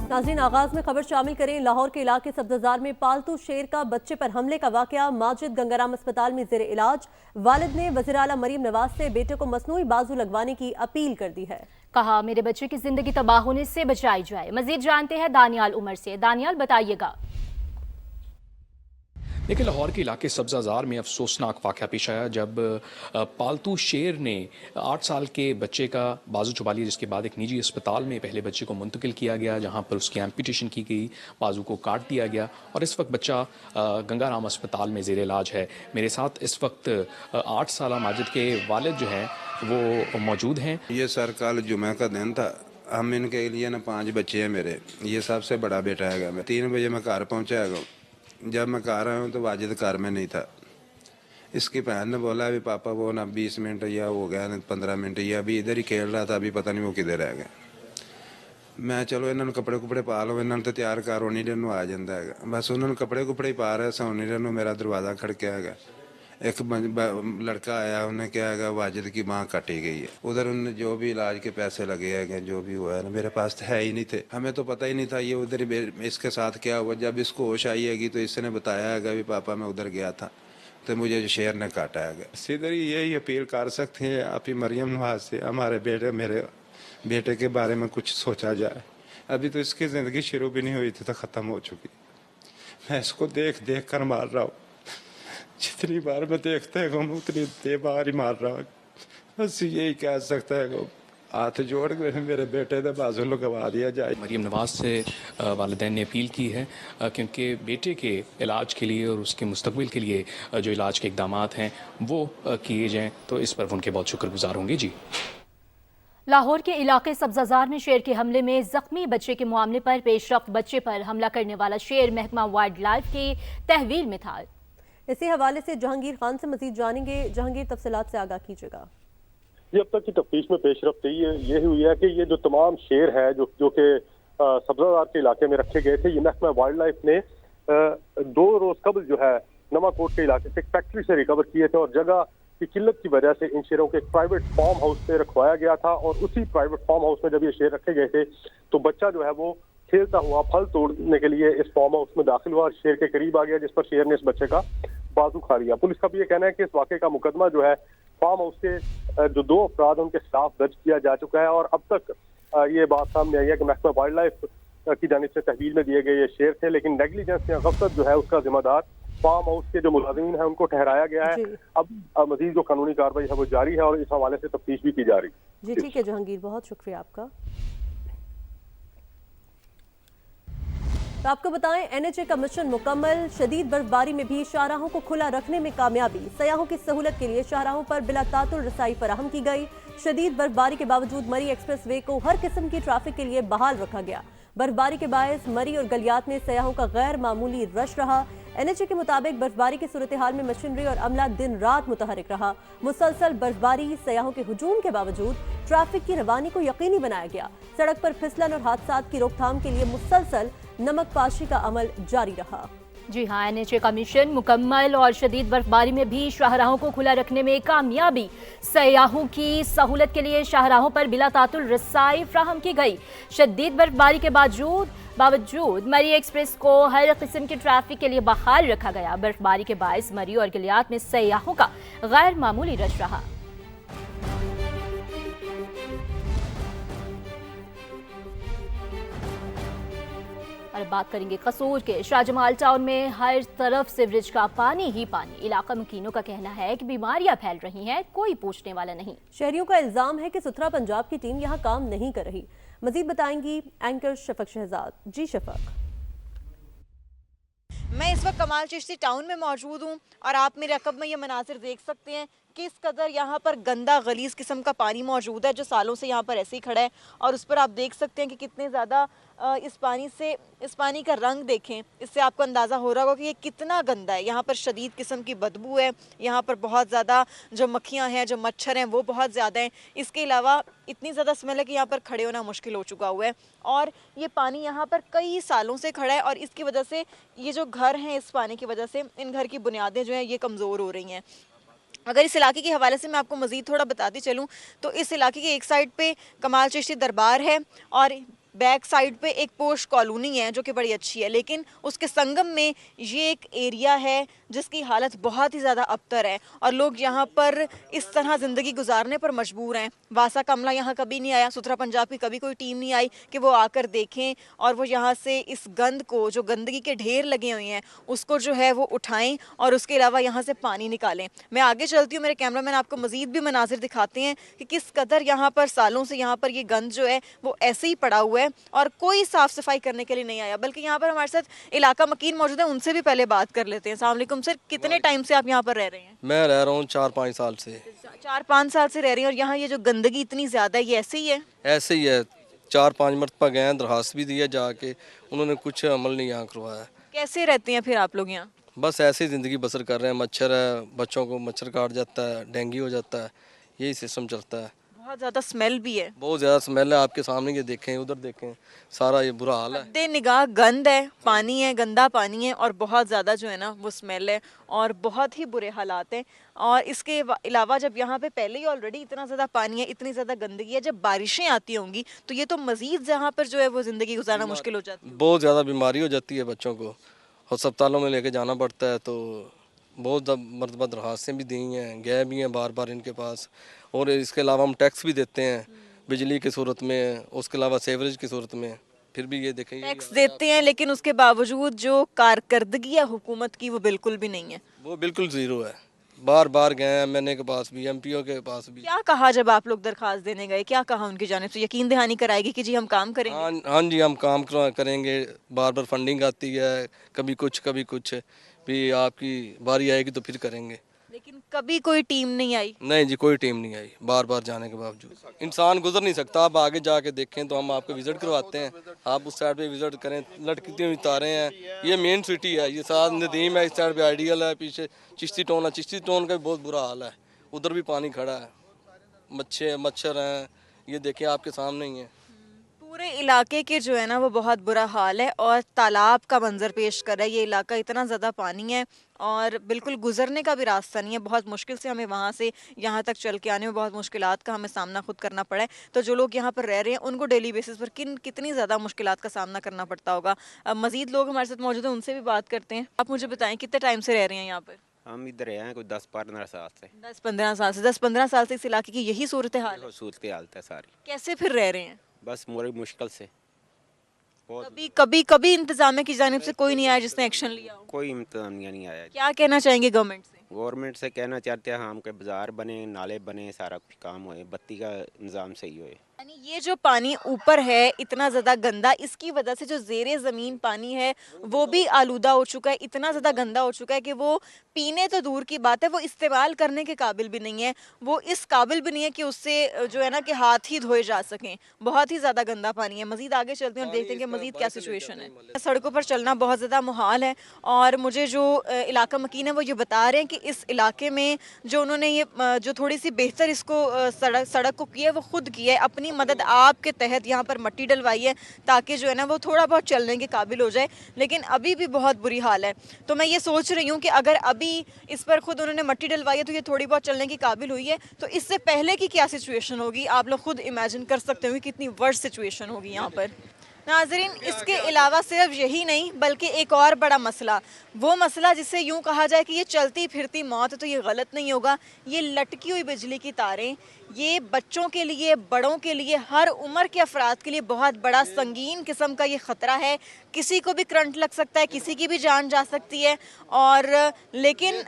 नाज़रीन, आगाज में खबर शामिल करें। लाहौर के इलाके सब्जाजार में पालतू शेर का बच्चे पर हमले का वाकया। माजिद गंगाराम अस्पताल में जेर इलाज। वालिद ने वज़ीर आला मरीम नवाज से बेटे को मसनूई बाजू लगवाने की अपील कर दी है। कहा, मेरे बच्चे की जिंदगी तबाह होने से बचाई जाए। मजीद जानते हैं दानियाल उमर से। दानियाल, बताइएगा। देखिए, लाहौर के इलाके सब्जाजार में अफसोसनाक वाक़या पेश आया जब पालतू शेर ने 8 साल के बच्चे का बाजू छुपा लिया, जिसके बाद एक निजी अस्पताल में पहले बच्चे को मुंतकिल किया गया, जहां पर उसकी एम्पुटेशन की गई, बाजू को काट दिया गया और इस वक्त बच्चा गंगाराम अस्पताल में ज़ेर इलाज है। मेरे साथ इस वक्त 8 साल माजिद के वालिद जो हैं वो मौजूद हैं। ये सर कल जुमे का दिन था। हम इनके लिए ना 5 बच्चे हैं मेरे। ये सबसे बड़ा बेटा है। मैं 3 बजे मैं घर पहुँचा है। जब मैं घर आया हूँ तो वाजिद घर में नहीं था। इसकी बहन ने बोला अभी पापा वो ना 20 मिनट या हो गया ना 15 मिनट या अभी इधर ही खेल रहा था, अभी पता नहीं वो किधर रह गया। मैं चलो इन्होंने कपड़े कुपड़े पा लो, इन्होंने तो तैयार कर होनी रहनों आ जाता है। बस उन्होंने कपड़े कुपड़े ही पा रहे सोनी रहनों मेरा दरवाज़ा खड़काया गया। एक लड़का आया, उन्हें क्या है वाजिद की माँ काटी गई है। उधर उन्हें जो भी इलाज के पैसे लगे हैं जो भी हुआ है ना, मेरे पास तो है ही नहीं थे। हमें तो पता ही नहीं था ये उधर इसके साथ क्या हुआ। जब इसको होश आई है तो इसने बताया है भी पापा मैं उधर गया था तो मुझे जो शेर ने काटा है। सीधे यही अपील कर सकते हैं आप ही मरियम नवाज से, हमारे मेरे बेटे के बारे में कुछ सोचा जाए। अभी तो इसकी ज़िंदगी शुरू भी नहीं हुई थी तो ख़त्म हो चुकी। मैं इसको देख देख कर मार रहा हूँ। जितनी बार मैं देखता है उतनी देर बार ही मार रहा हूँ। बस यही कह सकता है हाथ जोड़ के मेरे बेटे का बाजू लगवा दिया जाए। मरीम नवाज से वालिदैन ने अपील की है क्योंकि बेटे के इलाज के लिए और उसके मुस्तकबिल के लिए जो इलाज के इकदाम हैं वो किए जाएँ, तो इस पर उनके बहुत शुक्रगुजार होंगे। जी, लाहौर के इलाके सब्जाजार में शेर के हमले में जख्मी बच्चे के मामले पर पेशरफ्त बच्चे पर हमला करने वाला शेर महकमा वाइल्ड लाइफ की तहवील में था। इसी हवाले से जहांगीर खान से मजीद जानेंगे। जहांगीर, तफसीलात से आगाह कीजिएगा। ये अब तक की तफ्तीश में पेशरफ्त ये हुई है कि ये जो तमाम शेर है जो कि सब्जाजार के इलाके में रखे गए थे, ये महकमा वाइल्ड लाइफ ने 2 रोज कबल जो है नवाकोट के इलाके से एक फैक्ट्री से रिकवर किए थे और जगह की किल्लत की वजह से इन शेरों को एक प्राइवेट फार्म हाउस से रखवाया गया था। और उसी प्राइवेट फार्म हाउस में जब ये शेर रखे गए थे तो बच्चा जो है वो खेलता हुआ फल तोड़ने के लिए इस फार्म हाउस में दाखिल हुआ, शेर के करीब आ गया, जिस पर शेर ने इस बच्चे का बाजू खा लिया। पुलिस का भी ये कहना है कि इस वाक़े का मुकदमा जो है फार्म हाउस के जो 2 अफराद उनके खिलाफ दर्ज किया जा चुका है। और अब तक ये बात सामने आई है कि महकमा वाइल्ड लाइफ की जानिब से तहवील में दिए गए ये शेर थे, लेकिन नेग्लिजेंस या गफलत जो है उसका जिम्मेदार फार्म हाउस के जो मुलाजिमीन है उनको ठहराया गया है। अब मजीद जो कानूनी कार्रवाई है वो जारी है और इस हवाले से तफ्तीश भी की जा रही है। जी ठीक है जहांगीर, बहुत शुक्रिया आपका। तो आपको बताएं, NHA का मिशन मुकम्मल। शदीद बर्फबारी में भी शाहराहों को खुला रखने में कामयाबी। सयाहों की सहूलत के लिए शाहराहों पर बिला तातुल रसाई फराहम की गई। शदीद बर्फबारी के बावजूद मरी एक्सप्रेस वे को हर किस्म की ट्रैफिक के लिए बहाल रखा गया। बर्फबारी के बायस मरी और गलियात में सयाहों का गैर मामूली रश रहा। NHA के मुताबिक बर्फबारी की सूरत हाल में मशीनरी और अमला दिन रात मुतहरिक रहा। मुसलसल बर्फबारी सयाहों के हुजूम के बावजूद ट्रैफिक की रवानी को यकीनी बनाया गया। सड़क पर फिसलन और हादसात की रोकथाम के लिए मुसलसल नमक पाशी का अमल जारी रहा। जी हाँ, NHA का मिशन मुकम्मल और शदीद बर्फबारी में भी शाहराहों को खुला रखने में कामयाबी। सयाहों की सहूलत के लिए शाहराहों पर बिला तातुल रसाई फ्राहम की गई। शदीद बर्फबारी के बावजूद मरी एक्सप्रेस को हर किस्म के ट्रैफिक के लिए बहाल रखा गया। बर्फबारी के बायस मरी और गलियात में सयाहों का गैर मामूली रश रहा। और बात करेंगे कसूर के। शाहजमाल टाउन में हर तरफ सीवरेज का पानी ही पानी। इलाका मकीनों का कहना है कि बीमारियां फैल रही हैं, कोई पूछने वाला नहीं। शहरियों का इल्जाम है कि सुथरा पंजाब की टीम यहां काम नहीं कर रही। मजीद बताएंगी एंकर शफक शहजाद। जी शफक। मैं इस वक्त कमाल चिश्ती टाउन में मौजूद हूँ और आप मेरे अकब में ये मनाजिर देख सकते हैं कि इस कदर यहाँ पर गंदा गलीज किस्म का पानी मौजूद है जो सालों से यहाँ पर ऐसे ही खड़ा है। और उस पर आप देख सकते हैं कि कितने ज़्यादा इस पानी का रंग देखें, इससे आपको अंदाज़ा हो रहा होगा कि ये कितना गंदा है। यहाँ पर शदीद किस्म की बदबू है, यहाँ पर बहुत ज़्यादा जो मक्खियाँ हैं, जो मच्छर हैं वो बहुत ज़्यादा हैं। इसके अलावा इतनी ज़्यादा स्मेल है कि यहाँ पर खड़े होना मुश्किल हो चुका हुआ है। और ये पानी यहाँ पर कई सालों से खड़ा है और इसकी वजह से ये जो घर हैं, इस पानी की वजह से इन घर की बुनियादें जो हैं ये कमज़ोर हो रही हैं। अगर इस इलाके के हवाले से मैं आपको मज़ीद थोड़ा बताती चलूँ तो इस इलाके की एक साइड पे कमाल चिश्ती दरबार है और बैक साइड पे एक पोश कॉलोनी है जो कि बड़ी अच्छी है, लेकिन उसके संगम में ये एक एरिया है जिसकी हालत बहुत ही ज़्यादा अबतर है और लोग यहाँ पर इस तरह ज़िंदगी गुजारने पर मजबूर हैं। वासा कमला यहाँ कभी नहीं आया, सुथरा पंजाब की कभी कोई टीम नहीं आई कि वो आकर देखें और वो यहाँ से इस गंद को, जो गंदगी के ढेर लगे हुए हैं, उसको जो है वो उठाएं और उसके अलावा यहाँ से पानी निकालें। मैं आगे चलती हूँ, मेरे कैमरामैन आपको मज़ीद भी मनाजिर दिखाते हैं कि किस कदर यहाँ पर सालों से यहाँ पर ये गंद जो है वो ऐसे ही पड़ा हुआ है और कोई साफ़ सफाई करने के लिए नहीं आया। बल्कि यहाँ पर हमारे साथ इलाका मकीन मौजूद है, उनसे भी पहले बात कर लेते हैं। अस्सलाम वालेकुम सर, कितने टाइम से आप यहाँ पर रह रहे हैं? मैं रह रहा हूँ 4-5 साल से। 4-5 साल से रह रही हैं और यहाँ ये जो गंदगी इतनी ज़्यादा है ये ऐसे ही है? ऐसे ही है, 4-5 मरतबा गए हैं, दरखास्त भी दिया जाके, उन्होंने कुछ अमल नहीं यहाँ करवाया। कैसे रहते हैं फिर आप लोग यहाँ? बस ऐसे ही ज़िंदगी बसर कर रहे हैं। मच्छर है, बच्चों को मच्छर काट जाता है, डेंगू हो जाता है, यही सिस्टम चलता है। बहुत ज़्यादा स्मेल भी है। बहुत ज़्यादा स्मेल है, आपके सामने ये देखें, उधर देखें, सारा ये बुरा हाल है। हद्दे निगाह गंद है, पानी है, गंदा पानी है और बहुत ज़्यादा जो है ना वो स्मेल है और बहुत ही बुरे हालात हैं। और इसके अलावा जब यहाँ पे पहले ही ऑलरेडी इतना ज़्यादा पानी है, इतनी ज़्यादा गंदगी है, जब बारिशें आती होंगी तो ये तो मज़ीद जहाँ पर जो है वो ज़िंदगी गुजारना मुश्किल हो जाती है। बहुत ज़्यादा बीमारी हो जाती है बच्चों को, अस्पतालों में लेके जाना पड़ता है। तो बहुत मरतबा दरखास्तें भी दी हैं, गए भी हैं बार बार इनके पास। और इसके अलावा हम टैक्स भी देते हैं बिजली की सूरत में, उसके अलावा सेवरेज की सूरत में, फिर भी ये देखें टैक्स देते हैं लेकिन उसके बावजूद जो कारकर्दगी है हुकूमत की वो बिल्कुल भी नहीं है। वो बिल्कुल ज़ीरो है। बार बार गए हैं एमएनए के पास भी, एमपीओ के पास भी। क्या कहा जब आप लोग दरखास्त देने गए, क्या कहा उनकी जानिब से? यकीन दहानी कराएगी कि जी हम काम करेंगे? हाँ जी, हम काम करेंगे। बार बार फंडिंग आती है, कभी कुछ भी, आपकी बारी आएगी तो फिर करेंगे। लेकिन कभी कोई टीम नहीं आई? नहीं जी, कोई टीम नहीं आई। बार बार जाने के बावजूद इंसान गुजर नहीं सकता। आप आगे जाके देखें तो हम आपको विजिट करवाते हैं, आप उस साइड पे विजिट करें। लटकती हुई तारें हैं, ये मेन सिटी है, ये साथ नदीम है, इस साइड पे आइडियल है, पीछे चिश्ती टोन है। चिश्ती टोन का भी बहुत बुरा हाल है, उधर भी पानी खड़ा है, मच्छर हैं, ये देखें आपके सामने ही है। पूरे इलाके के जो है ना वो बहुत बुरा हाल है और तालाब का मंजर पेश कर रहा है ये इलाका। इतना ज़्यादा पानी है और बिल्कुल गुजरने का भी रास्ता नहीं है। बहुत मुश्किल से हमें वहाँ से यहाँ तक चल के आने में बहुत मुश्किलात का हमें सामना खुद करना पड़ा है। तो जो लोग यहाँ पर रह रहे हैं उनको डेली बेसिस पर कितनी ज़्यादा मुश्किलात का सामना करना पड़ता होगा। मज़ीद लोग हमारे साथ मौजूद हैं, उनसे भी बात करते हैं। आप मुझे बताएं कितने टाइम से रह रहे हैं यहाँ पर? हम इधर हैं कोई 10-15 साल से। 10-15 साल से? 10-15 साल से इस इलाके की यही सूरत हाल है? सूरत की हालत है सारी। कैसे फिर रह रहे हैं? बस बड़ी मुश्किल से। कभी इंतजामिया की जानिब से कोई नहीं आया जिसने एक्शन लिया हो? कोई इंतजामिया नहीं आया। क्या कहना चाहेंगे गवर्नमेंट से? गवर्नमेंट से कहना चाहते हैं हम के बाजार बने, नाले बने, सारा कुछ काम होए, बत्ती का निज़ाम सही होए। यानी ये जो पानी ऊपर है इतना ज़्यादा गंदा, इसकी वजह से जो ज़ेरे ज़मीन पानी है वो भी आलूदा हो चुका है, इतना ज़्यादा गंदा हो चुका है कि वो पीने तो दूर की बात है, वो इस्तेमाल करने के काबिल भी नहीं है। वो इस काबिल भी नहीं है कि उससे जो है ना कि हाथ ही धोए जा सकें। बहुत ही ज़्यादा गंदा पानी है। मज़ीद आगे चलते हैं और देखते हैं कि मज़ीद क्या सिचुएशन है। सड़कों पर चलना बहुत ज़्यादा मुहाल है और मुझे जो इलाका मकीन है वो ये बता रहे हैं कि इस इलाके में जो उन्होंने ये जो थोड़ी सी बेहतर इसको सड़क को की है वो खुद की है, अपनी मदद आपके तहत यहाँ पर मट्टी डलवाई है ताकि जो है ना वो थोड़ा बहुत चलने के काबिल हो जाए। लेकिन अभी भी बहुत बुरी हाल है। तो मैं ये सोच रही हूँ कि अगर अभी इस पर खुद उन्होंने मट्टी डलवाई है तो ये थोड़ी बहुत चलने की काबिल हुई है, तो इससे पहले की क्या सिचुएशन होगी आप लोग खुद इमेजिन कर सकते हो कितनी वर्स्ट सिचुएशन होगी यहाँ पर। नाज़रीन, इसके अलावा सिर्फ यही नहीं बल्कि एक और बड़ा मसला, वो मसला जिसे यूँ कहा जाए कि ये चलती फिरती मौत, तो ये गलत नहीं होगा। ये लटकी हुई बिजली की तारें, ये बच्चों के लिए, बड़ों के लिए, हर उम्र के अफराद के लिए बहुत बड़ा संगीन किस्म का ये ख़तरा है। किसी को भी करंट लग सकता है, किसी की भी जान जा सकती है। और लेकिन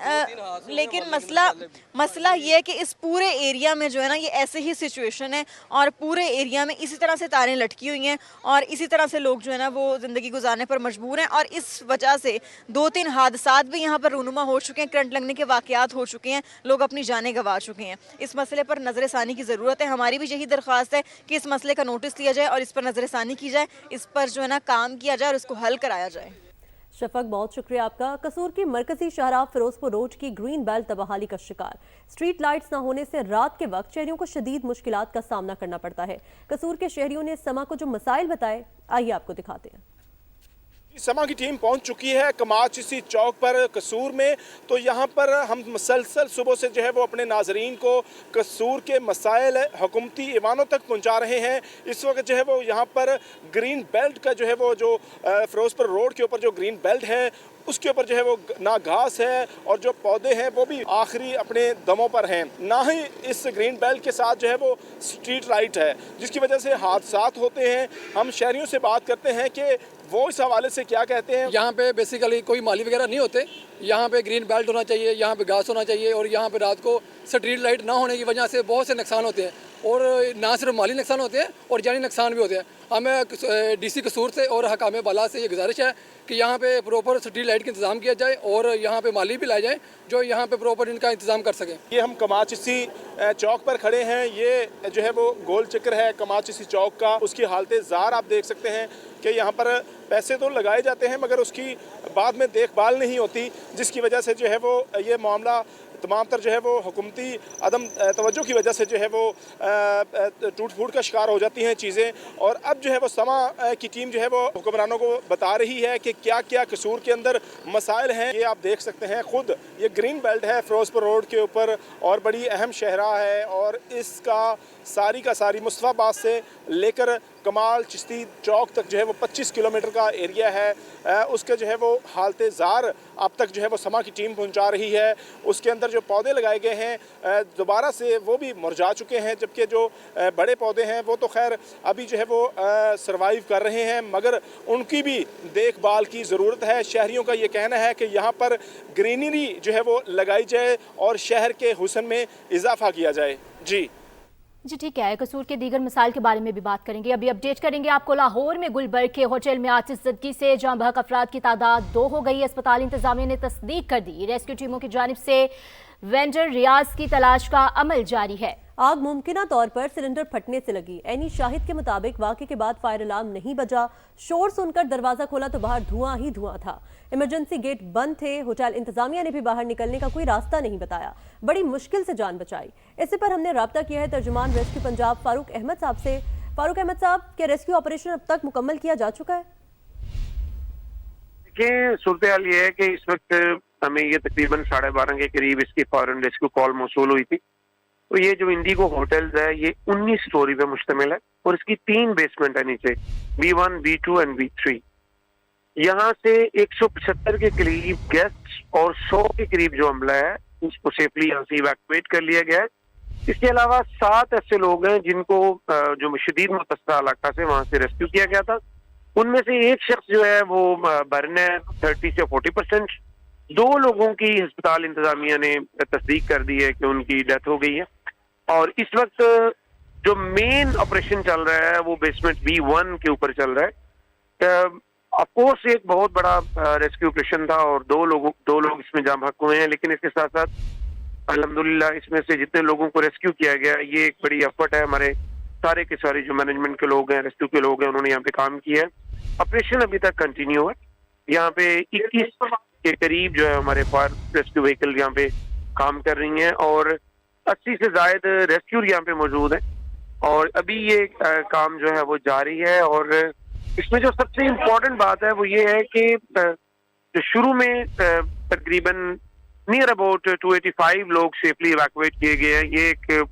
मसला ये है कि इस पूरे एरिया में जो है ना ये ऐसे ही सिचुएशन है और पूरे एरिया में इसी तरह से तारें लटकी हुई हैं और इसी तरह से लोग जो है ना वो ज़िंदगी गुजारने पर मजबूर हैं। और इस वजह से 2-3 हादसात भी यहाँ पर रूनुमा हो चुके हैं, करंट लगने के वाक़यात हो चुके हैं, लोग अपनी जानें गंवा चुके हैं। इस मसले पर नज़रसानी की ज़रूरत है। हमारी भी यही दरख्वास्त है कि इस मसले का नोटिस लिया जाए और इस पर नज़रसानी की जाए, इस पर जो है ना काम किया जाए और इसको हल कराया जाए। शफक, बहुत शुक्रिया आपका। कसूर की मरकजी शाहराह फिरोजपुर रोड की ग्रीन बेल्ट तबाहाली का शिकार। स्ट्रीट लाइट्स न होने से रात के वक्त शहरियों को शदीद मुश्किलात का सामना करना पड़ता है। कसूर के शहरियों ने समा को जो मसाइल बताए, आइए आपको दिखाते हैं। समा की टीम पहुंच चुकी है कमाचीसी चौक पर कसूर में। तो यहां पर हम मसलसल सुबह से जो है वो अपने नाजरीन को कसूर के मसाइल हुकूमती ईवानों तक पहुंचा रहे हैं। इस वक्त जो है वो यहां पर ग्रीन बेल्ट का जो है वो जो फिरोजपुर रोड के ऊपर जो ग्रीन बेल्ट है उसके ऊपर जो है वो ना घास है और जो पौधे हैं वो भी आखिरी अपने दमों पर हैं। ना ही इस ग्रीन बेल्ट के साथ जो है वो स्ट्रीट लाइट है, जिसकी वजह से हादसात होते हैं। हम शहरियों से बात करते हैं कि वो इस हवाले से क्या कहते हैं। यहाँ पे बेसिकली कोई माली वगैरह नहीं होते, यहाँ पे ग्रीन बेल्ट होना चाहिए, यहाँ पे घास होना चाहिए और यहाँ पे रात को स्ट्रीट लाइट ना होने की वजह से बहुत से नुकसान होते हैं और ना सिर्फ माली नुकसान होते हैं और जानी नुकसान भी होते हैं। हमें डीसी कसूर से और हकाम बाला से ये गुजारिश है कि यहाँ पे प्रॉपर स्ट्रीट लाइट का इंतजाम किया जाए और यहाँ पे माली भी लाए जाए जो यहाँ पे प्रॉपर इनका इंतजाम कर सकें। ये हम कमाचीसी चौक पर खड़े हैं। ये जो है वो गोल चक्कर है कमाचीसी चौक का। उसकी हालत ज़ार आप देख सकते हैं कि यहाँ पर पैसे तो लगाए जाते हैं मगर उसकी बाद में देखभाल नहीं होती, जिसकी वजह से जो है वो ये मामला तमाम तर जो है वो हुकूमती अदम तवज्जो की वजह से जो है वो टूट फूट का शिकार हो जाती हैं चीज़ें। और अब जो है वो समा की टीम जो है वो हुक्मरानों को बता रही है कि क्या क्या कसूर के अंदर मसाइल हैं। ये आप देख सकते हैं खुद, ये ग्रीन बेल्ट है फिरोजपुर रोड के ऊपर और बड़ी अहम शहरा है और इसका सारी का सारी मुस्तफाबाद से लेकर कमाल चिश्ती चौक तक जो है वो 25 किलोमीटर का एरिया है। उसके जो है वो हालत ज़ार अब तक जो है वो समा की टीम पहुंचा रही है। उसके अंदर जो पौधे लगाए गए हैं दोबारा से वो भी मुरझा चुके हैं, जबकि जो बड़े पौधे हैं वो तो खैर अभी जो है वो सर्वाइव कर रहे हैं मगर उनकी भी देखभाल की ज़रूरत है। शहरियों का ये कहना है कि यहाँ पर ग्रीनरी जो है वो लगाई जाए और शहर के हुस्न में इजाफा किया जाए। जी ठीक है, कसूर के दीगर मसाइल के बारे में भी बात करेंगे। अभी अपडेट करेंगे आपको लाहौर में गुलबर्ग के होटल में आतिशज़दगी से जाँ बहक अफराद की तादाद 2 हो गई। अस्पताल इंतजामिया ने तस्दीक कर दी। रेस्क्यू टीमों की जानिब से वेंडर रियाज की तलाश का अमल जारी है। आग मुमकिना तौर पर सिलेंडर फटने से लगी। एनी शाहिद के मुताबिक वाक़े के बाद फायर अलार्म नहीं बजा। शोर सुनकर दरवाजा खोला तो बाहर धुआं ही धुआं था। इमरजेंसी गेट बंद थे। होटल इंतजामिया ने भी बाहर निकलने का कोई रास्ता नहीं बताया। बड़ी मुश्किल से जान बचाई। इससे पर हमने राब्ता किया है तर्जुमान रेस्क्यू पंजाब फारूक अहमद साहब से। फारूक अहमद साहब, क्या रेस्क्यू ऑपरेशन अब तक मुकम्मल किया जा चुका है? देखिए, सूरत हाल ये है कि इस वक्त हमें ये तकरीबन 12:30 के करीब इसकी फौरन रेस्क्यू कॉल मौसूल हुई थी। तो ये जो इंडिगो होटल्स है ये 19 स्टोरी पे मुश्तमिल है और इसकी 3 बेसमेंट है नीचे, B1, B2 एंड B3। यहाँ से 175 के करीब गेस्ट और 100 के करीब जो अमला है उसको सेफली यहाँ से इवैक्यूएट कर लिया गया है। इसके अलावा 7 ऐसे लोग हैं जिनको जो शदीद मुतस्सरा इलाका से वहां से रेस्क्यू किया गया था। उनमें से एक शख्स जो है वो बर्न है 30 से 40%। 2 लोगों की अस्पताल इंतजामिया ने तस्दीक कर दी है कि उनकी डेथ हो गई है। और इस वक्त जो मेन ऑपरेशन चल रहा है वो बेसमेंट B1 के ऊपर चल रहा है। ऑफ कोर्स एक बहुत बड़ा रेस्क्यू ऑपरेशन था और 2 लोग इसमें जाँ बहक हुए हैं, लेकिन इसके साथ साथ अल्हम्दुलिल्लाह इसमें से जितने लोगों को रेस्क्यू किया गया ये एक बड़ी एफर्ट है। हमारे सारे के सारे जो मैनेजमेंट के लोग हैं, रेस्क्यू के लोग हैं, उन्होंने यहाँ पे काम किया है। ऑपरेशन अभी तक कंटिन्यू है। यहाँ पे 21 के करीब जो है हमारे फायर रेस्क्यू व्हीकल यहाँ पे काम कर रही हैं और 80 से ज्यादा रेस्क्यू यहाँ पे मौजूद है और अभी ये काम जो है वो जारी है। और इसमें जो सबसे इम्पोर्टेंट बात है वो ये है कि जो शुरू में तकरीबन नियर अबाउट 285 लोग सेफली इवैक्यूएट किए गए हैं। ये एक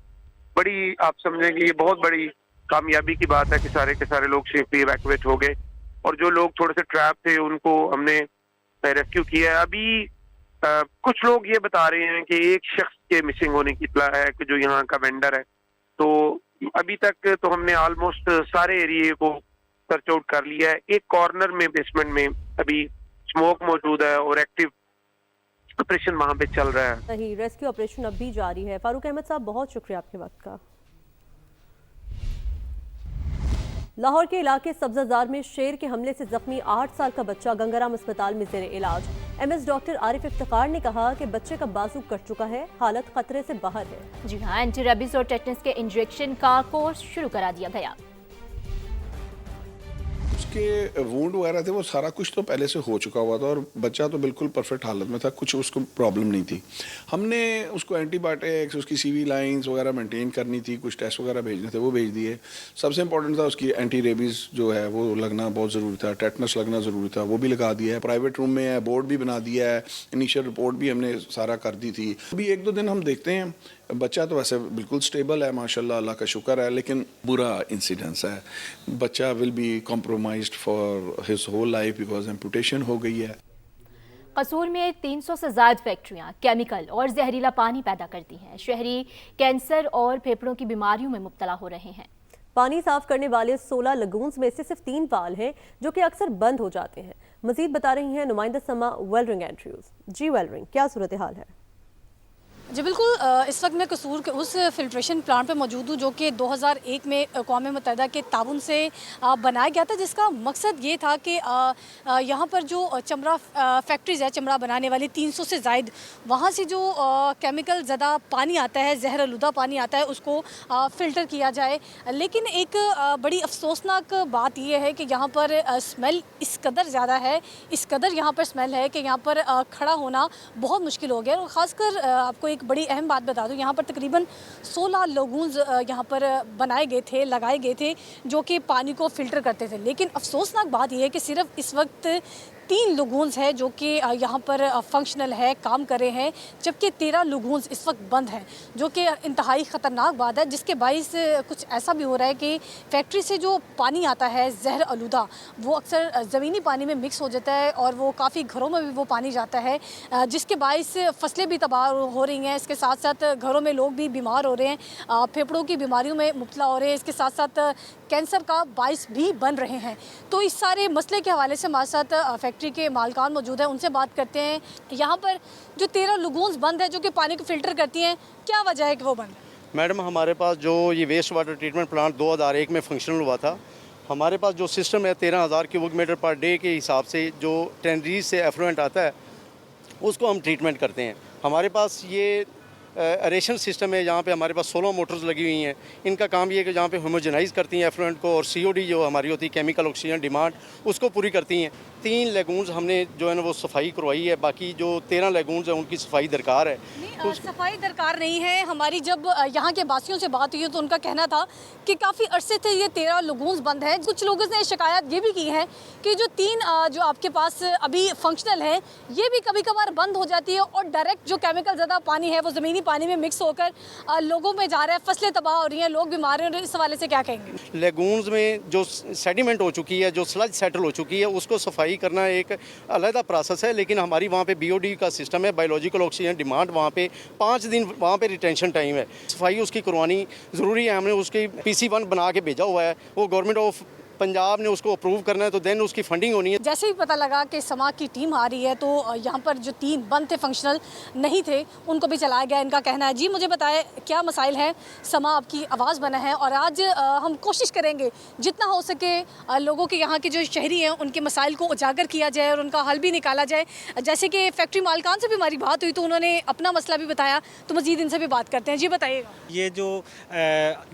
बड़ी, आप समझेंगे, ये बहुत बड़ी कामयाबी की बात है कि सारे के सारे लोग सेफली इवैक्यूएट हो गए और जो लोग थोड़े से ट्रैप थे उनको हमने रेस्क्यू किया है। अभी कुछ लोग ये बता रहे हैं कि एक शख्स के मिसिंग होने की इत्तला है कि जो यहाँ का वेंडर है। तो अभी तक तो हमने ऑलमोस्ट सारे एरिया को सर्च आउट कर लिया है। एक कॉर्नर में बेसमेंट में अभी स्मोक मौजूद है और एक्टिव ऑपरेशन वहां पे चल रहा है। सही, रेस्क्यू ऑपरेशन अब भी जारी है। फारूक अहमद साहब, बहुत शुक्रिया आपके वक्त का। लाहौर के इलाके सब्जाजार में शेर के हमले से जख्मी 8 साल का बच्चा गंगाराम अस्पताल में जेर इलाज। MS डॉक्टर आरिफ इफ्तिखार ने कहा कि बच्चे का बाजू कट चुका है, हालत खतरे से बाहर है। जी हाँ, एंटी रेबीज और टेटनस के इंजेक्शन का कोर्स शुरू करा दिया गया। उसके वूंड वगैरह थे वो सारा कुछ तो पहले से हो चुका हुआ था और बच्चा तो बिल्कुल परफेक्ट हालत में था, कुछ उसको प्रॉब्लम नहीं थी। हमने उसको एंटीबायोटिक्स, उसकी CV लाइंस वगैरह मेंटेन करनी थी, कुछ टेस्ट वगैरह भेजने थे वो भेज दिए। सबसे इंपॉर्टेंट था उसकी एंटी रेबीज़ जो है वो लगना बहुत ज़रूरी था, टेटनस लगना ज़रूरी था, वो भी लगा दिया है। प्राइवेट रूम में है, बोर्ड भी बना दिया है, इनिशियल रिपोर्ट भी हमने सारा कर दी थी। अभी 1-2 दिन हम देखते हैं, बच्चा तो वैसे बिल्कुल स्टेबल है माशाल्लाह, अल्लाह का शुक्र है, लेकिन बुरा इंसिडेंस है। बच्चा will be compromised for his whole life because amputation हो गई है। कसूर में 300 से ज़्यादा फैक्ट्रियां केमिकल और जहरीला पानी पैदा करती हैं। शहरी कैंसर और फेफड़ों की बीमारियों में मुब्तला हो रहे हैं। पानी साफ करने वाले 16 लगून्स में से सिर्फ 3 वाल हैं जो कि अक्सर बंद हो जाते हैं। मजीद बता रही हैं नुमाइंदा समा वेलरिंग एंड्रयूज। जी वेलरिंग, क्या सूरत हाल है? जी बिल्कुल, इस वक्त मैं कसूर के उस फिल्ट्रेशन प्लांट पे मौजूद हूँ जो कि 2001 में अक़वाम मुत्तहिदा के ताउन से बनाया गया था, जिसका मकसद ये था कि यहाँ पर जो चमड़ा फैक्ट्रीज़ है, चमड़ा बनाने वाली 300 से ज़ायद, वहाँ से जो केमिकल ज़्यादा पानी आता है, जहर आलूदा पानी आता है, उसको फ़िल्टर किया जाए। लेकिन एक बड़ी अफसोसनाक बात यह है कि यहाँ पर स्मेल इस कदर ज़्यादा है, इस कदर यहाँ पर स्मेल है कि यहाँ पर खड़ा होना बहुत मुश्किल हो गया। और ख़ासकर आपको एक बड़ी अहम बात बता दूं, यहाँ पर तकरीबन 16 लगून्स यहाँ पर बनाए गए थे, लगाए गए थे, जो कि पानी को फ़िल्टर करते थे। लेकिन अफसोसनाक बात यह है कि सिर्फ इस वक्त 3 लगून्स हैं जो कि यहाँ पर फंक्शनल है, काम कर रहे हैं, जबकि 13 लगून्स इस वक्त बंद हैं, जो कि इंतहाई ख़तरनाक बात है, जिसके बाइस कुछ ऐसा भी हो रहा है कि फैक्ट्री से जो पानी आता है जहर आलूदा, वो अक्सर ज़मीनी पानी में मिक्स हो जाता है और वो काफ़ी घरों में भी वो पानी जाता है, जिसके बाइस फसलें भी तबाह हो रही हैं। इसके साथ साथ घरों में लोग भी बीमार हो रहे हैं, फेफड़ों की बीमारियों में मुब्तला हो रहे हैं, इसके साथ साथ कैंसर का बाइस भी बन रहे हैं। तो इस सारे मसले के हवाले से हमारे साथ फैक्ट्री के मालकान मौजूद हैं, उनसे बात करते हैं। यहाँ पर जो 13 लगून्स बंद है जो कि पानी को फ़िल्टर करती हैं, क्या वजह है कि वो बंद है? मैडम, हमारे पास जो ये वेस्ट वाटर ट्रीटमेंट प्लांट 2001 में फंक्शनल हुआ था, हमारे पास जो सिस्टम है 13,000 क्यूबिक मीटर पर डे के हिसाब से जो टेनरीज से एफ्लुएंट आता है उसको हम ट्रीटमेंट करते हैं। हमारे पास ये एरेशन सिस्टम है, यहाँ पे हमारे पास 16 मोटर्स लगी हुई हैं। इनका काम ये है कि जहाँ पे होमोजेनाइज करती हैं एफ्लुएंट को, और COD जो हमारी होती है केमिकल ऑक्सीजन डिमांड, उसको पूरी करती हैं। 3 लगून्स हमने जो है ना वो सफाई करवाई है, बाकी जो 13 लगून्स हैं उनकी सफाई दरकार है। तो सफाई दरकार नहीं है। हमारी जब यहाँ के वासियों से बात हुई तो उनका कहना था कि काफ़ी अरसे से ये 13 लगून्स बंद हैं। कुछ लोगों ने शिकायत ये भी की है कि जो 3 जो आपके पास अभी फंक्शनल है, ये भी कभी कभार बंद हो जाती है और डायरेक्ट जो केमिकल ज़्यादा पानी है वो ज़मीनी पानी में मिक्स होकर लोगों में जा रहा है, फसलें तबाह हो रही हैं, लोग बीमार हो रहे हैं। इस हवाले से क्या कहेंगे? लेगून्स में जो सेडिमेंट हो चुकी है, जो स्लज सेटल हो चुकी है, उसको सफाई करना एक अलग प्रोसेस है। लेकिन हमारी वहाँ पे BOD का सिस्टम है, बायोलॉजिकल ऑक्सीजन डिमांड, वहाँ पे 5 दिन वहाँ पे रिटेंशन टाइम है। सफाई उसकी करवानी ज़रूरी है। हमने उसकी PC1 बना के भेजा हुआ है, वो गवर्नमेंट ऑफ पंजाब ने उसको अप्रूव करना है, तो देन उसकी फंडिंग होनी है। जैसे ही पता लगा कि समा की टीम आ रही है तो यहाँ पर जो 3 बंद थे, फंक्शनल नहीं थे, उनको भी चलाया गया। इनका कहना है, जी मुझे बताएं क्या मसाइल हैं? समा आपकी आवाज़ बना है और आज हम कोशिश करेंगे जितना हो सके लोगों के, यहाँ के जो शहरी हैं उनके मसाइल को उजागर किया जाए और उनका हल भी निकाला जाए। जैसे कि फैक्ट्री मालकान से भी हमारी बात हुई तो उन्होंने अपना मसला भी बताया, तो मज़ीद इनसे भी बात करते हैं। जी बताइएगा। ये जो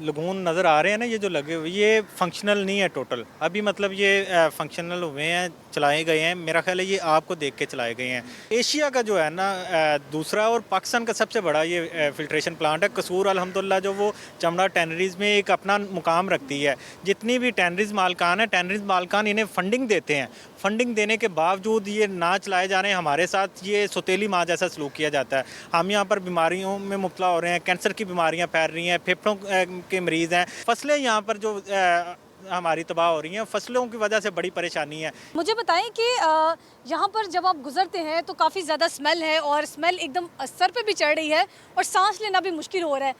लगून नज़र आ रहे हैं ना, ये जो लगे हुए, ये फंक्शनल नहीं है टोटल। अभी मतलब ये फंक्शनल हुए हैं, चलाए गए हैं। मेरा ख्याल है ये आपको देख के चलाए गए हैं। एशिया का जो है ना दूसरा और पाकिस्तान का सबसे बड़ा ये फिल्ट्रेशन प्लांट है। कसूर अल्हम्दुलिल्लाह जो वो चमड़ा टैनरीज में एक अपना मुकाम रखती है। जितनी भी टैनरीज मालकान है, टैनरीज मालकान इन्हें फंडिंग देते हैं। फंडिंग देने के बावजूद ये ना चलाए जा रहे हैं। हमारे साथ ये सौतेली माँ जैसा सलूक किया जाता है। हम यहाँ पर बीमारियों में मुब्तला हो रहे हैं, कैंसर की बीमारियाँ फैल रही हैं, फेफड़ों के मरीज़ हैं। फसलें यहाँ पर जो हमारी तबाह हो रही हैं, फसलों की वजह से बड़ी परेशानी है। मुझे बताएं कि यहाँ पर जब आप गुजरते हैं तो काफ़ी ज़्यादा स्मेल है और स्मेल एकदम सर पे भी चढ़ रही है और सांस लेना भी मुश्किल हो रहा है।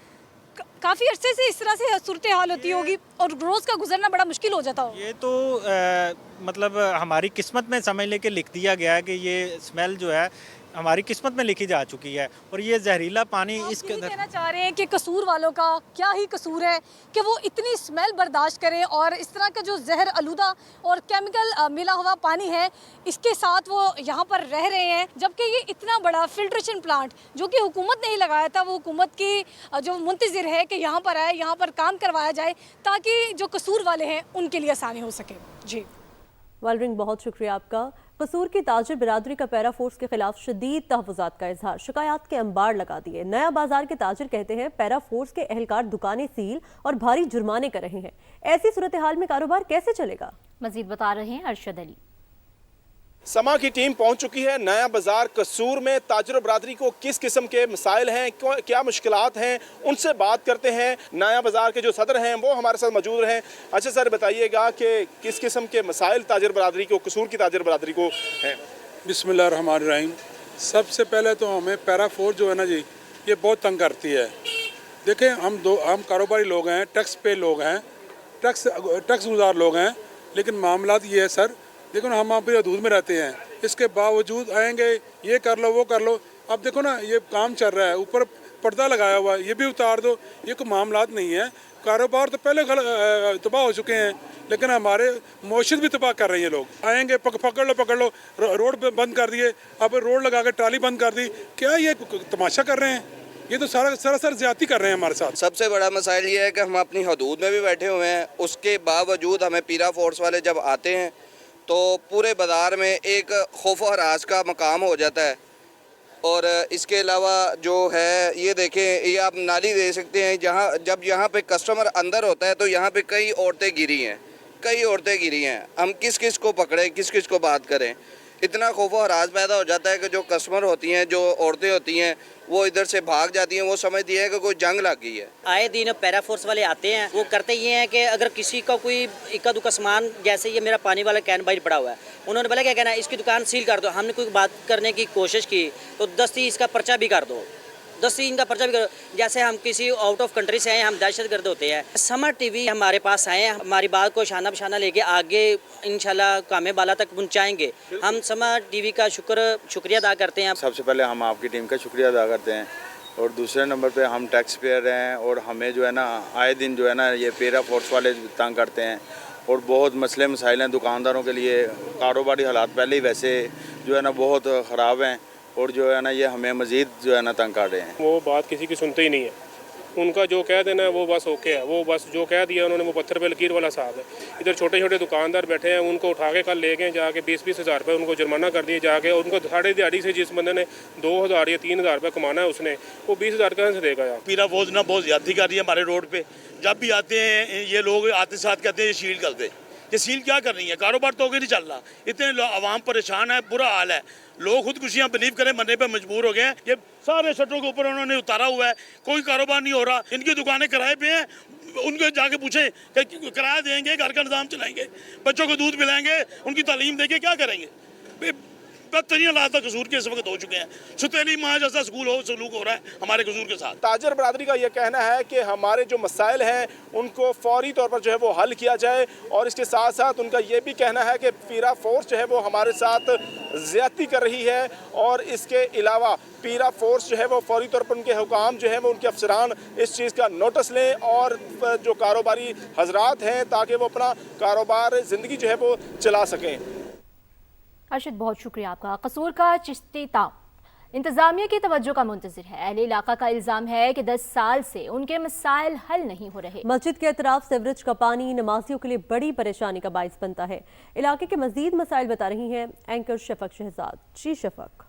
काफ़ी अरसे से इस तरह से सूरत हाल होती होगी और रोज़ का गुजरना बड़ा मुश्किल हो जाता हो। ये तो मतलब हमारी किस्मत में समझ लेके लिख दिया गया है कि ये स्मेल जो है हमारी किस्मत में लिखी जा चुकी है। और ये जहरीला पानी इसके अंदर, कहना चाह रहे हैं कि कसूर वालों का क्या ही कसूर है कि वो इतनी स्मेल बर्दाश्त करें और इस तरह का जो जहर आलूदा और केमिकल मिला हुआ पानी है इसके साथ वो यहाँ पर रह रहे हैं। जबकि ये इतना बड़ा फिल्ट्रेशन प्लांट जो कि हुकूमत ने ही लगाया था, वो हुकूमत की जो मुंतज़िर है कि यहाँ पर आए, यहाँ पर काम करवाया जाए ताकि जो कसूर वाले हैं उनके लिए आसानी हो सके। जी वालरिंग, बहुत शुक्रिया आपका। कसूर की ताजिर बिरादरी का पैरा फोर्स के खिलाफ शदीद तहफ़्फ़ुज़ात का इजहार, शिकायत के अंबार लगा दिए। नया बाजार के ताजिर कहते हैं पैरा फोर्स के एहलकार दुकानें सील और भारी जुर्माने कर रहे हैं। ऐसी सूरत हाल में कारोबार कैसे चलेगा? मजीद बता रहे हैं अरशद अली। समा की टीम पहुंच चुकी है नया बाजार कसूर में। ताजिर बरादरी को किस किस्म के मसाइल हैं, क्या मुश्किलात हैं, उनसे बात करते हैं। नया बाजार के जो सदर हैं वो हमारे साथ मौजूद हैं। अच्छा सर, बताइएगा कि किस किस्म के मसाइल ताजिर बरादरी को, कसूर की ताजिर बरादरी को हैं? बिस्मिल्लाहिर्रहमानिर्रहीम। सबसे पहले तो हमें पैरा फोर्स जो है ना जी, ये बहुत तंग करती है। देखें, हम कारोबारी लोग हैं, टैक्स पे लोग हैं, टैक्स गुजार लोग हैं, लेकिन मामला ये है सर, देखो ना, हम आप हदूद में रहते हैं, इसके बावजूद आएंगे ये कर लो वो कर लो। अब देखो ना, ये काम चल रहा है, ऊपर पर्दा लगाया हुआ है, ये भी उतार दो। ये कोई मामलात नहीं है। कारोबार तो पहले तबाह हो चुके हैं, लेकिन हमारे मौशत भी तबाह कर रही है। लोग आएंगे, पकड़ लो, रोड बंद कर दिए, अब रोड लगा के ट्राली बंद कर दी। क्या ये तमाशा कर रहे हैं? ये तो सरासर ज्यादती कर रहे हैं हमारे साथ। सबसे बड़ा मसाइल ये है कि हम अपनी हदूद में भी बैठे हुए हैं, उसके बावजूद हमें पीरा फोर्स वाले जब आते हैं तो पूरे बाज़ार में एक खौफ व हरास का मकाम हो जाता है। और इसके अलावा जो है, ये देखें, ये आप नाली दे सकते हैं, जब यहाँ पे कस्टमर अंदर होता है तो यहाँ पे कई औरतें गिरी हैं। हम किस किस को पकड़ें, किस किस को बात करें? इतना खौफ व हरास पैदा हो जाता है कि जो कस्टमर होती हैं, जो औरतें होती हैं, वो इधर से भाग जाती हैं। वो समझती है कि कोई जंग लग गई है। आए दिन पैरा फोर्स वाले आते हैं, वो करते ये हैं कि अगर किसी का कोई इक्का दुक्का सामान, जैसे ये मेरा पानी वाला कैन बाहर पड़ा हुआ है, उन्होंने बोला क्या कहना है, इसकी दुकान सील कर दो। हमने कोई बात करने की कोशिश की तो 10 इसका पर्चा भी कर दो, 10 इनका पर्चा भी करो। जैसे हम किसी आउट ऑफ कंट्री से आए, हम दहशतगर्द होते हैं। समर टीवी हमारे पास आए हैं, हमारी बात को शाना बशाना लेके आगे इंशाल्लाह कामे बाला तक पहुंचाएंगे। हम समर टीवी का शुक्रिया अदा करते हैं। सबसे पहले हम आपकी टीम का शुक्रिया अदा करते हैं, और दूसरे नंबर पे हम टैक्स पेयर हैं, और हमें जो है ना आए दिन जो है ना ये पैरा फोर्स वाले तंग करते हैं, और बहुत मसले मसाइल हैं दुकानदारों के लिए। कारोबारी हालात पहले ही वैसे जो है ना बहुत ख़राब हैं, और जो है ना ये हमें मज़ीद जो है ना तंग कर रहे हैं। वो बात किसी की सुनते ही नहीं है। उनका जो कह देना है वो बस ओके है, वो बस जो कह दिया उन्होंने वो पत्थर पे लकीर वाला साहब है। इधर छोटे छोटे दुकानदार बैठे हैं, उनको उठा के कल ले गए जाके 20-20 हज़ार रुपये उनको जुर्माना कर दिए जाके। और उनको साढ़े दिहाड़ी से जिस बंदे ने 2,000 या 3,000 रुपये कमाना है, उसने वो 20,000 कहाँ से देगा यार? पीरा फोर्स ना बहुत ज़्यादती कर रही है हमारे रोड पे। जब भी आते हैं ये लोग आते साथ कहते हैं ये सील कर दे। ये सील क्या कर रही है? कारोबार तो नहीं चल रहा, इतने आवाम परेशान है, बुरा हाल है। लोग खुदकुशियां बिलीव करें मरने पे मजबूर हो गए हैं। ये सारे शटरों के ऊपर उन्होंने उतारा हुआ है, कोई कारोबार नहीं हो रहा। इनकी दुकानें किराए पे हैं, उनको जाके पूछें कि किराया देंगे, घर का निज़ाम चलाएंगे, बच्चों को दूध पिलाएंगे, उनकी तालीम देंगे, क्या करेंगे? बदतरीन हालात कसूर के इस वक्त हो चुके हैं। सुतेली माँ जैसा सलूक हो रहा है हमारे कसूर के साथ। ताजर बरादरी का ये कहना है कि हमारे जो मसाइल हैं उनको फौरी तौर पर जो है वो हल किया जाए, और इसके साथ साथ उनका ये भी कहना है कि पीरा फोर्स जो है वो हमारे साथ ज़्यादती कर रही है। और इसके अलावा पीरा फोर्स जो है वो फौरी तौर पर उनके हुकाम जो है वो, उनके अफसरान इस चीज़ का नोटिस लें, और जो कारोबारी हजरात हैं ताकि वो अपना कारोबार ज़िंदगी जो है वो चला सकें। अर्शद, बहुत शुक्रिया आपका। कसूर का चिश्ती ताउन इंतजामिया की तवज्जो का मुंतज़िर है। अहले इलाका का इल्ज़ाम है कि 10 साल से उनके मसाइल हल नहीं हो रहे। मस्जिद के अतराफ सीवरेज का पानी नमाजियों के लिए बड़ी परेशानी का बाइस बनता है। इलाके के मजीद मसाइल बता रही हैं एंकर शफक शहजाद। जी शफक।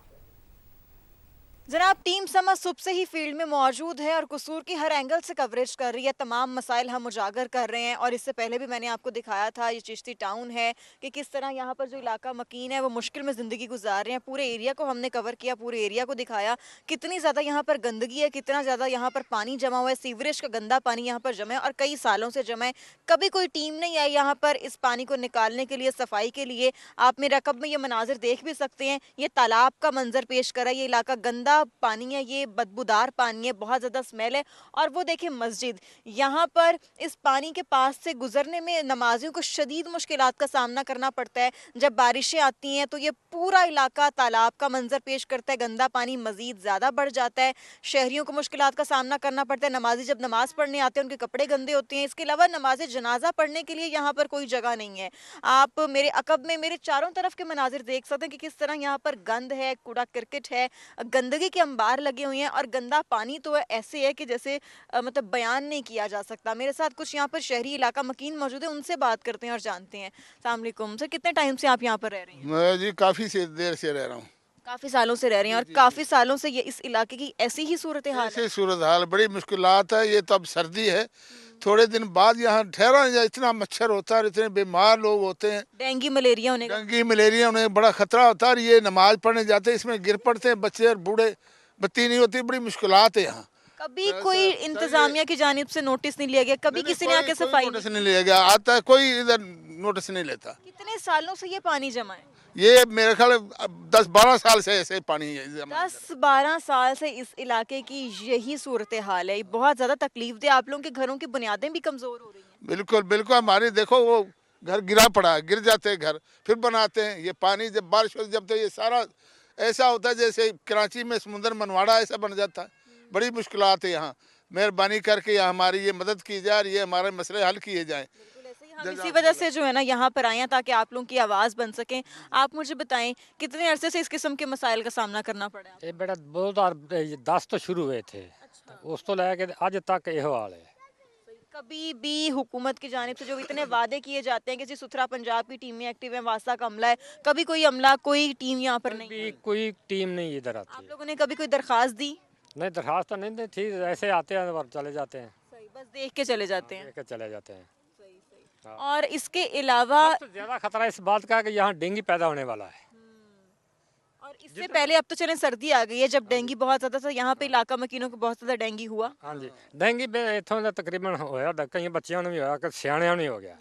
जनाब, टीम समा सुबह से ही फील्ड में मौजूद है और कसूर की हर एंगल से कवरेज कर रही है। तमाम मसाइल हम उजागर कर रहे हैं, और इससे पहले भी मैंने आपको दिखाया था ये चिश्ती टाउन है कि किस तरह यहाँ पर जो इलाका मकीन है वो मुश्किल में ज़िंदगी गुजार रहे हैं। पूरे एरिया को हमने कवर किया, पूरे एरिया को दिखाया कितनी ज़्यादा यहाँ पर गंदगी है, कितना ज़्यादा यहाँ पर पानी जमा हुआ है। सीवरेज का गंदा पानी यहाँ पर जमा है और कई सालों से जमा है। कभी कोई टीम नहीं आई यहाँ पर इस पानी को निकालने के लिए, सफाई के लिए। आप मेरे रकब में ये मनाजिर देख भी सकते हैं, ये तालाब का मंजर पेश करा। ये इलाका गंदा पानी है, ये बदबूदार पानी है, बहुत ज़्यादा स्मेल है। और वो देखें मस्जिद, यहाँ पर इस पानी के पास से गुजरने में नमाजियों को शदीद मुश्किलात का सामना करना पड़ता है। जब बारिशें आती हैं तो ये पूरा इलाका तालाब का मंजर पेश करता है, गंदा पानी मज़ीद ज़्यादा बढ़ जाता है। शहरियों को मुश्किलात का सामना करना पड़ता है। नमाजी जब नमाज़ पढ़ने आते हैं उनके कपड़े गंदे होते हैं। इसके अलावा नमाज जनाजा पढ़ने के लिए यहाँ पर कोई जगह नहीं है। आप मेरे अकब में मेरे चारों तरफ के मनाजिर देख सकते हैं कि किस तरह यहाँ पर गंद है, कूड़ा करकट है, गंदगी गंदगी के अंबार लगे हुए हैं और गंदा पानी तो ऐसे है कि जैसे मतलब बयान नहीं किया जा सकता। मेरे साथ कुछ यहाँ पर शहरी इलाका मकीन मौजूद है, उनसे बात करते हैं और जानते हैं। अस्सलाम वालेकुम सर, कितने टाइम से आप यहाँ पर रह रही हैं? मैं जी काफ़ी देर से रह रहा हूँ। काफ़ी सालों से रह रही हैं और काफ़ी सालों से ये इस इलाके की ऐसी ही सूरत हाल है? ऐसी सूरत हाल, बड़ी मुश्किलात है। ये तो अब सर्दी है, थोड़े दिन बाद यहाँ ठहरा इतना मच्छर होता है, इतने बीमार लोग होते हैं, डेंगू मलेरिया होने का डेंगू मलेरिया होने का बड़ा खतरा होता है। और ये नमाज पढ़ने जाते हैं, इसमें गिर पड़ते हैं बच्चे और बूढ़े, बत्ती नहीं होती, बड़ी मुश्किलात है यहाँ। कभी कोई इंतजामिया की जानिब से नोटिस नहीं लिया गया? कभी किसी ने आके सफाई नोटिस नहीं लिया गया, आता है कोई इधर नोटिस नहीं लेता। कितने सालों से ये पानी जमा है? ये मेरे ख्याल 10-12 साल से ऐसे पानी है। 10-12 साल से इस इलाके की यही सूरत हाल है। बहुत ज़्यादा तकलीफ दे, आप लोगों के घरों की बुनियादें भी कमज़ोर हो रही हैं। बिल्कुल बिल्कुल, हमारी देखो वो घर गिरा पड़ा है, गिर जाते हैं घर, फिर बनाते हैं। ये पानी जब बारिश होती जब तो ये सारा ऐसा होता है जैसे कराची में समुंदर मनवाड़ा ऐसा बन जाता है। बड़ी मुश्किलात है यहाँ। मेहरबानी करके यहाँ हमारी ये मदद की जाए और ये हमारे मसले हल किए जाएँ। हम इसी वजह से जो है ना यहाँ पर आए हैं ताकि आप लोगों की आवाज़ बन सकें। आप मुझे बताएं कितने अरसे से इस किस्म के मसाइल का सामना करना पड़ा है? ये बेटा 2010 तो शुरू हुए थे, उस तो लेके अज तक ये हाल है। कभी भी हुकूमत की जानिब से जो इतने वादे किए जाते हैं कि जी सुथरा पंजाब की टीमें एक्टिव है, वासा का अमला है, कभी कोई अमला कोई टीम यहाँ पर नहीं? कोई टीम नहीं इधर आती। आप लोगों ने कभी कोई दरखास्त दी? नहीं, दरखास्त तो नहीं दी थी, ऐसे आते हैं और चले जाते हैं। बस देख के चले जाते हैं। देख के चले जाते हैं। और इसके अलावा ज्यादा खतरा इस बात का कि यहाँ डेंगू पैदा होने वाला है। और इससे पहले अब तो चले सर्दी आ गई है, जब डेंगू बहुत ज्यादा था यहाँ पे इलाका मकीनों को बहुत ज्यादा डेंगू हुआ। हाँ जी, डेंगू इतों का तकरीबन होया, कई बच्चों ने भी होया, कि सियाणियां ने हो गया,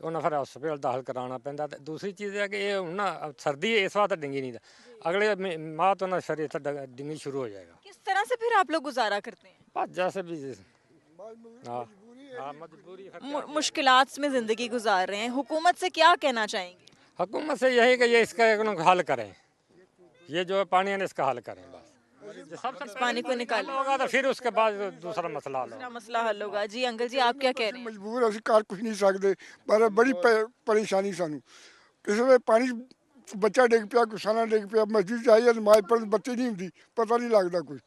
तो उन्हें फिर हॉस्पिटल दाखिल कराना पैंदा। दूसरी चीज़ है कि ये ना सर्दी इस बात डेंगू नहीं था, अगले माह तो ना फिर डेंगू शुरू हो जाएगा। किस तरह से फिर आप लोग गुजारा करते हैं? बस जैसे भी मुश्किलात में जिंदगी गुजार रहे हैं। हुकूमत से क्या कहना चाहेंगे? हुकूमत से यही कि ये इसका हल करें, ये जो पानी है इसका हल करें। बस सबसे पानी को निकाल होगा तो फिर उसके बाद दूसरा मसला हल होगा। जी अंकल जी, आप क्या कह रहे हैं? मजबूर ਅਸੀਂ ਕਰ ਕੁਝ ਨਹੀਂ ਸਕਦੇ, ਪਰ ਬੜੀ ਪਰੇਸ਼ਾਨੀ ਸਾਨੂੰ। ਕਿਸੇ ਵੇਲੇ ਪਾਣੀ ਬੱਚਾ ਡਿੱਗ ਪਿਆ, ਗੁਸਾਨਾ ਡਿੱਗ ਪਿਆ, ਮਸਜਿਦ ਜਾਈਏ ਨਮਾਜ਼ ਪੜ੍ਹਨ ਬੱਤੀ नहीं ਹੁੰਦੀ, पता नहीं लगता कुछ।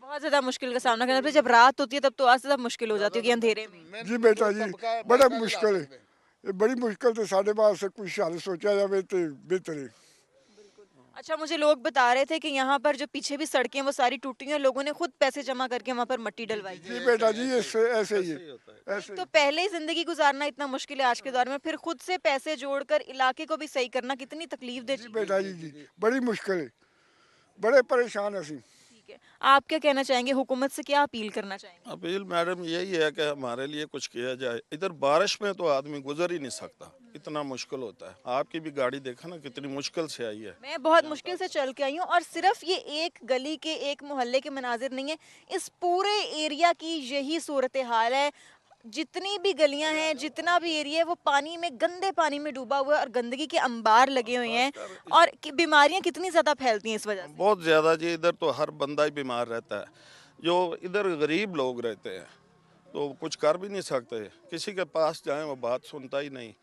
बहुत ज्यादा मुश्किल का सामना करना पड़ता है। जब रात होती है तब तो और ज्यादा मुश्किल हो जाती है अंधेरे में। जी बेटा जी, बड़ा मुश्किल है, ये बड़ी मुश्किल तो साढ़े वास्ते कुछ हल सोचा जाए तो बेहतर है। अच्छा, मुझे लोग बता रहे थे कि यहाँ पर जो पीछे भी सड़कें वो सारी टूटी हैं, लोगों ने खुद पैसे जमा करके वहाँ पर मट्टी डलवाई। जी बेटा जी, ऐसे ही है। तो पहले ही जिंदगी गुजारना इतना मुश्किल है आज के दौर में, फिर खुद से पैसे जोड़कर इलाके को भी सही करना कितनी तकलीफ दे। बेटा जी बड़ी मुश्किल है, बड़े परेशान है। ठीक है, आप क्या कहना चाहेंगे? हुकूमत से क्या अपील करना चाहेंगे? अपील मैडम यही है कि हमारे लिए कुछ किया जाए। इधर बारिश में तो आदमी गुजर ही नहीं सकता, इतना मुश्किल होता है। आपकी भी गाड़ी देखा ना कितनी मुश्किल से आई है। मैं बहुत मुश्किल से चल के आई हूँ और सिर्फ ये एक गली के एक मोहल्ले के मनाजिर नहीं है, इस पूरे एरिया की यही सूरत हाल है। जितनी भी गलियां हैं, जितना भी एरिया है, वो पानी में, गंदे पानी में डूबा हुआ है और गंदगी के अंबार लगे हुए हैं। और बीमारियां कितनी ज़्यादा फैलती हैं इस वजह से। बहुत ज़्यादा जी, इधर तो हर बंदा ही बीमार रहता है। जो इधर गरीब लोग रहते हैं तो कुछ कर भी नहीं सकते, किसी के पास जाएं वो बात सुनता ही नहीं।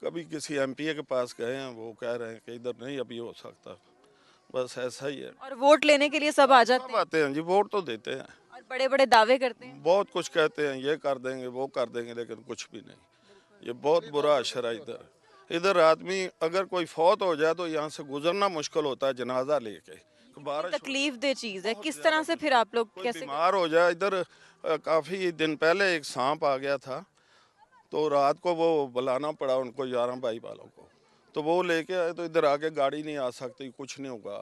कभी किसी एमपीए के पास गए हैं, वो कह रहे हैं कि इधर नहीं अभी हो सकता। बस ऐसा ही है। और वोट लेने के लिए सब आ जाते हैं। आते हैं जी, वोट तो देते हैं और बड़े बड़े दावे करते हैं, बहुत कुछ कहते हैं, ये कर देंगे वो कर देंगे, लेकिन कुछ भी नहीं। ये बहुत बुरा अशर है इधर आदमी अगर कोई फौत हो जाए तो यहाँ से गुजरना मुश्किल होता है जनाजा लेके। तकलीफ दे चीज़ है। किस तरह से फिर आप लोग कैसे बीमार हो जाए? इधर काफ़ी दिन पहले एक सांप आ गया था, तो रात को वो बुलाना पड़ा उनको 11 भाई वालों को, तो वो लेके आए, तो इधर आके गाड़ी नहीं आ सकती, कुछ नहीं होगा।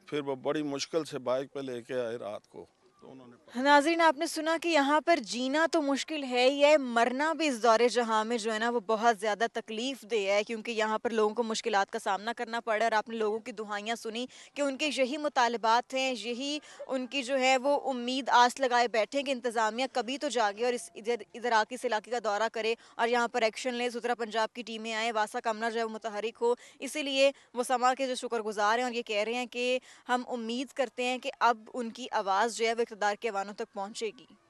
फिर वो बड़ी मुश्किल से बाइक पे लेके आए रात को, तो उन्होंने। नाज़रीन, आपने सुना कि यहाँ पर जीना तो मुश्किल है ही है, मरना भी इस दौरे जहाँ में जो है ना वो बहुत ज़्यादा तकलीफ दे है, क्योंकि यहाँ पर लोगों को मुश्किलात का सामना करना पड़ रहा है। और आपने लोगों की दुहाइयाँ सुनी कि उनके यही मुतालबात हैं, यही उनकी जो है वो उम्मीद आस लगाए बैठे हैं कि इंतज़ामिया कभी तो जागे और इधर आके इस इलाके का दौरा करे और यहाँ पर एक्शन ले, सुथरा पंजाब की टीमें आए, वासा का अमला जो है वो मुतहरिक हो। इसीलिए वो समा के जो शुक्रगुजार हैं और ये कह रहे हैं कि हम उम्मीद करते हैं कि अब उनकी आवाज़ जो है वो इक़्तिदार के ऐवानों तक पहुँचेगी।